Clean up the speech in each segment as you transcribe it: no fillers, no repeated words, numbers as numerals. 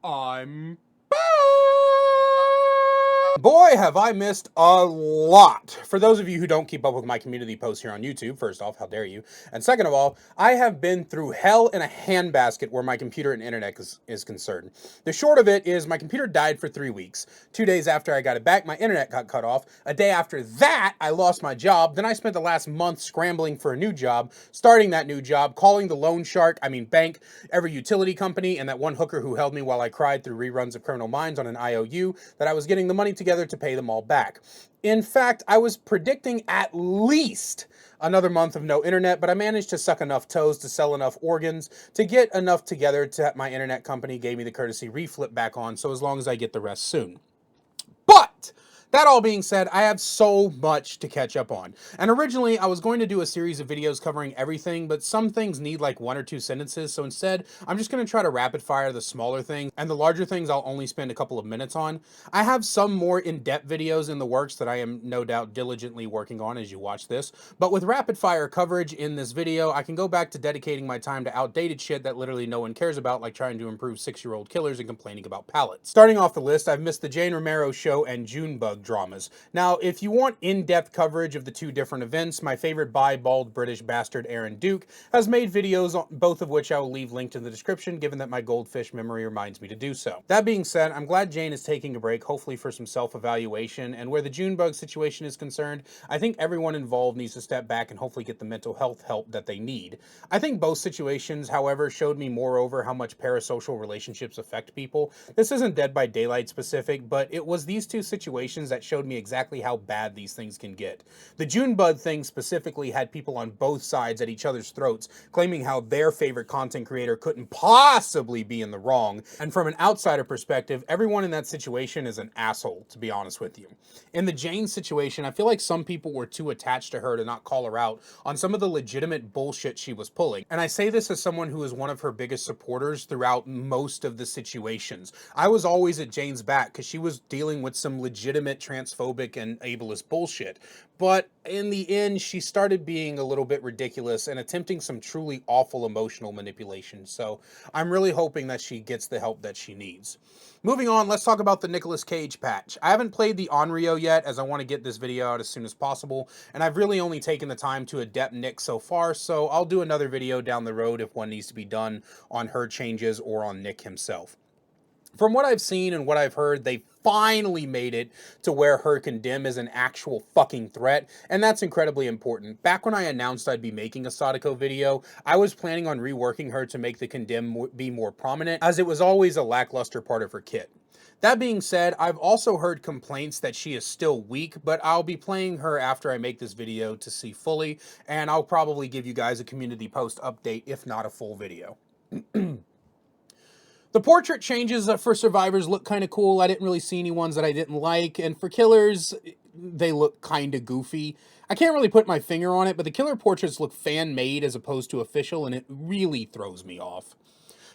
I'm Boy, have I missed a lot. For those of you who don't keep up with my community posts here on YouTube, first off, how dare you? And second of all, I have been through hell in a handbasket where my computer and internet is concerned. The short of it is my computer died for 3 weeks. 2 days after I got it back, my internet got cut off. A day after that, I lost my job. Then I spent the last month scrambling for a new job, starting that new job, calling the loan shark, bank, every utility company, and that one hooker who held me while I cried through reruns of Criminal Minds on an IOU, that I was getting the money together to pay them all back. In fact, I was predicting at least another month of no internet, but I managed to suck enough toes to sell enough organs to get enough together to my internet company gave me the courtesy reflip back on, so as long as I get the rest soon. But that all being said, I have so much to catch up on. And originally, I was going to do a series of videos covering everything, but some things need like 1 or 2 sentences, so instead, I'm just going to try to rapid fire the smaller things, and the larger things I'll only spend a couple of minutes on. I have some more in-depth videos in the works that I am no doubt diligently working on as you watch this, but with rapid fire coverage in this video, I can go back to dedicating my time to outdated shit that literally no one cares about, like trying to improve 6-year-old killers and complaining about palettes. Starting off the list, I've missed the Jane Romero show and Junebug dramas. Now, if you want in-depth coverage of the 2 different events, my favorite bald British bastard Aaron Duke has made videos, on both of which I will leave linked in the description, given that my goldfish memory reminds me to do so. That being said, I'm glad Jane is taking a break, hopefully for some self-evaluation, and where the Junebug situation is concerned, I think everyone involved needs to step back and hopefully get the mental health help that they need. I think both situations, however, showed me moreover how much parasocial relationships affect people. This isn't Dead by Daylight specific, but it was these 2 situations that showed me exactly how bad these things can get. The Junebug thing specifically had people on both sides at each other's throats, claiming how their favorite content creator couldn't possibly be in the wrong, and from an outsider perspective, everyone in that situation is an asshole, to be honest with you. In the Jane situation, I feel like some people were too attached to her to not call her out on some of the legitimate bullshit she was pulling, and I say this as someone who is one of her biggest supporters throughout most of the situations. I was always at Jane's back because she was dealing with some legitimate transphobic and ableist bullshit. But in the end, she started being a little bit ridiculous and attempting some truly awful emotional manipulation. So I'm really hoping that she gets the help that she needs. Moving on, let's talk about the Nicolas Cage patch. I haven't played the Onryo yet, as I want to get this video out as soon as possible, and I've really only taken the time to adept Nick so far, so I'll do another video down the road if one needs to be done on her changes or on Nick himself. From what I've seen and what I've heard, they finally made it to where her condemn is an actual fucking threat, and that's incredibly important. Back when I announced I'd be making a Sadako video, I was planning on reworking her to make the condemn be more prominent, as it was always a lackluster part of her kit. That being said, I've also heard complaints that she is still weak, but I'll be playing her after I make this video to see fully, and I'll probably give you guys a community post update, if not a full video. The portrait changes for survivors look kind of cool. I didn't really see any ones that I didn't like. And for killers, they look kind of goofy. I can't really put my finger on it, but the killer portraits look fan-made as opposed to official, and it really throws me off.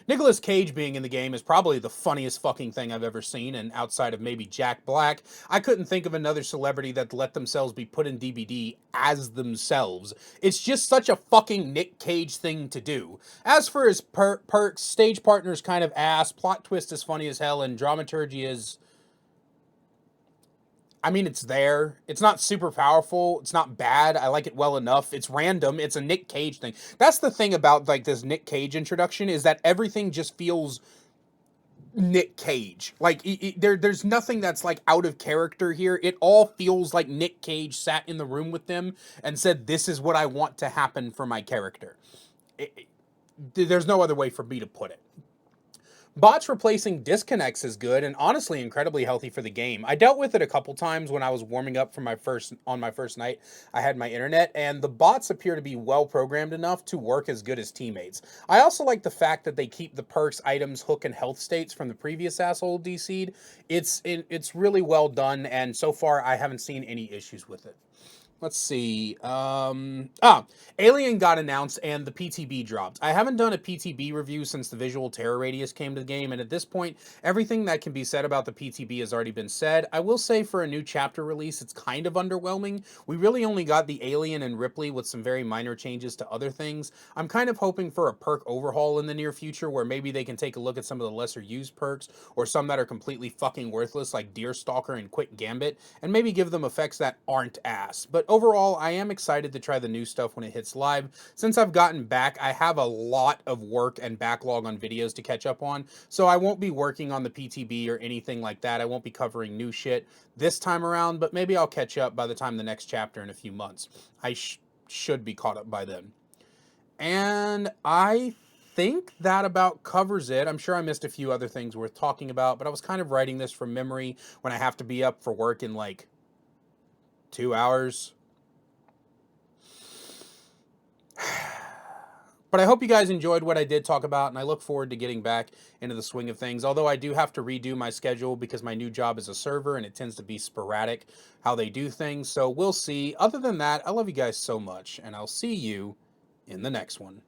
Nicolas Cage being in the game is probably the funniest fucking thing I've ever seen, and outside of maybe Jack Black, I couldn't think of another celebrity that let themselves be put in DBD as themselves. It's just such a fucking Nick Cage thing to do. As for his perks, stage partner's kind of ass, plot twist is funny as hell, and dramaturgy is... it's there. It's not super powerful. It's not bad. I like it well enough. It's random. It's a Nick Cage thing. That's the thing about like this Nick Cage introduction, is that everything just feels Nick Cage. Like there's nothing that's like out of character here. It all feels like Nick Cage sat in the room with them and said, "This is what I want to happen for my character." There's no other way for me to put it. Bots replacing disconnects is good and honestly incredibly healthy for the game. I dealt with it a couple times when I was warming up for my first night. I had my internet, and the bots appear to be well programmed enough to work as good as teammates. I also like the fact that they keep the perks, items, hook, and health states from the previous asshole DC'd. It's really well done, and so far I haven't seen any issues with it. Let's see. Alien got announced and the PTB dropped. I haven't done a PTB review since the Visual Terror Radius came to the game, and at this point, everything that can be said about the PTB has already been said. I will say for a new chapter release, it's kind of underwhelming. We really only got the Alien and Ripley with some very minor changes to other things. I'm kind of hoping for a perk overhaul in the near future where maybe they can take a look at some of the lesser used perks or some that are completely fucking worthless like Deerstalker and Quick Gambit, and maybe give them effects that aren't ass. But overall, I am excited to try the new stuff when it hits live. Since I've gotten back, I have a lot of work and backlog on videos to catch up on, so I won't be working on the PTB or anything like that. I won't be covering new shit this time around, but maybe I'll catch up by the time the next chapter in a few months. I should be caught up by then. And I think that about covers it. I'm sure I missed a few other things worth talking about, but I was kind of writing this from memory when I have to be up for work in like 2 hours. But I hope you guys enjoyed what I did talk about, and I look forward to getting back into the swing of things. Although I do have to redo my schedule because my new job is a server, and it tends to be sporadic how they do things. So we'll see. Other than that, I love you guys so much, and I'll see you in the next one.